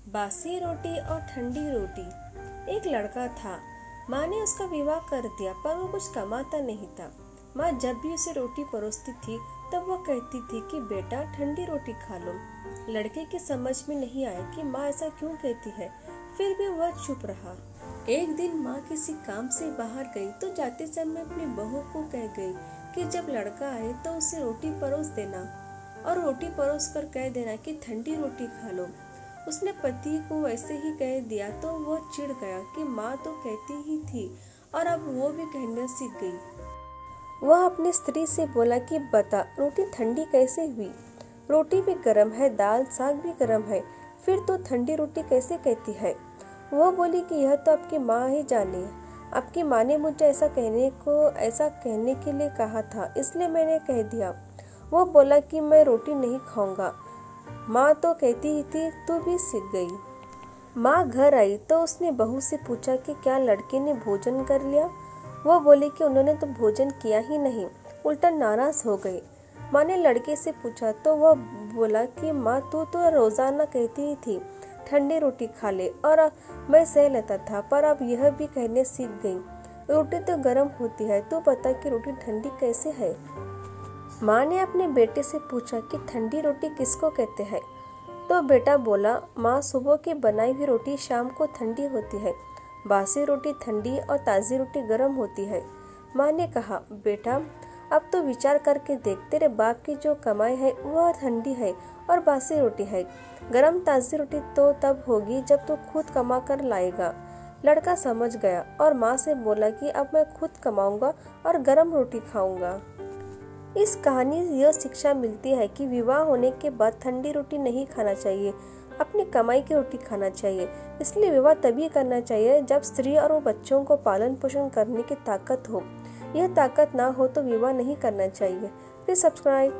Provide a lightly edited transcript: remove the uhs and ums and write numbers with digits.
बासी रोटी और ठंडी रोटी। एक लड़का था। माँ ने उसका विवाह कर दिया, पर वो कुछ कमाता नहीं था। माँ जब भी उसे रोटी परोसती थी तब वो कहती थी कि बेटा ठंडी रोटी खा लो। लड़के की समझ में नहीं आया कि माँ ऐसा क्यों कहती है, फिर भी वह चुप रहा। एक दिन माँ किसी काम से बाहर गई तो जाते समय अपनी बहू को कह गई कि जब लड़का आए तो उसे रोटी परोस देना और रोटी परोस कर कह देना कि ठंडी रोटी खा लो। उसने पति को वैसे ही कह दिया तो वो चिढ़ गया कि माँ तो कहती ही थी और अब वो भी कहना सीख गई। वह अपनी स्त्री से बोला कि बता रोटी ठंडी कैसे हुई? रोटी भी गर्म है, दाल साग भी गर्म है, फिर तो ठंडी रोटी कैसे कहती है? वह बोली कि यह तो आपकी माँ ही जाने। आपकी माँ ने मुझे ऐसा कहने के लिए कहा था, इसलिए मैंने कह दिया। वो बोला कि मैं रोटी नहीं खाऊंगा, माँ तो कहती ही थी, तू भी सीख गई। माँ घर आई तो उसने बहू से पूछा कि क्या लड़के ने भोजन कर लिया? वो बोली कि उन्होंने तो भोजन किया ही नहीं, उल्टा नाराज हो गई। माँ ने लड़के से पूछा तो वह बोला कि माँ तू तो रोजाना कहती ही थी ठंडी रोटी खा ले और मैं सह लेता था, पर अब यह भी कहने सीख गई रोटी तो गर्म होती है, तू बता कि रोटी ठंडी कैसे है? माँ ने अपने बेटे से पूछा कि ठंडी रोटी किसको कहते हैं? तो बेटा बोला, माँ सुबह की बनाई हुई रोटी शाम को ठंडी होती है, बासी रोटी ठंडी और ताज़ी रोटी गर्म होती है। माँ ने कहा, बेटा अब तो विचार करके देख, तेरे बाप की जो कमाई है वह ठंडी है और बासी रोटी है। गर्म ताज़ी रोटी तो तब होगी जब तू खुद कमा कर लाएगा। लड़का समझ गया और माँ से बोला कि अब मैं खुद कमाऊंगा और गर्म रोटी खाऊंगा। इस कहानी से यह शिक्षा मिलती है कि विवाह होने के बाद ठंडी रोटी नहीं खाना चाहिए, अपनी कमाई की रोटी खाना चाहिए। इसलिए विवाह तभी करना चाहिए जब स्त्री और वो बच्चों को पालन पोषण करने की ताकत हो। यह ताकत ना हो तो विवाह नहीं करना चाहिए। Please subscribe.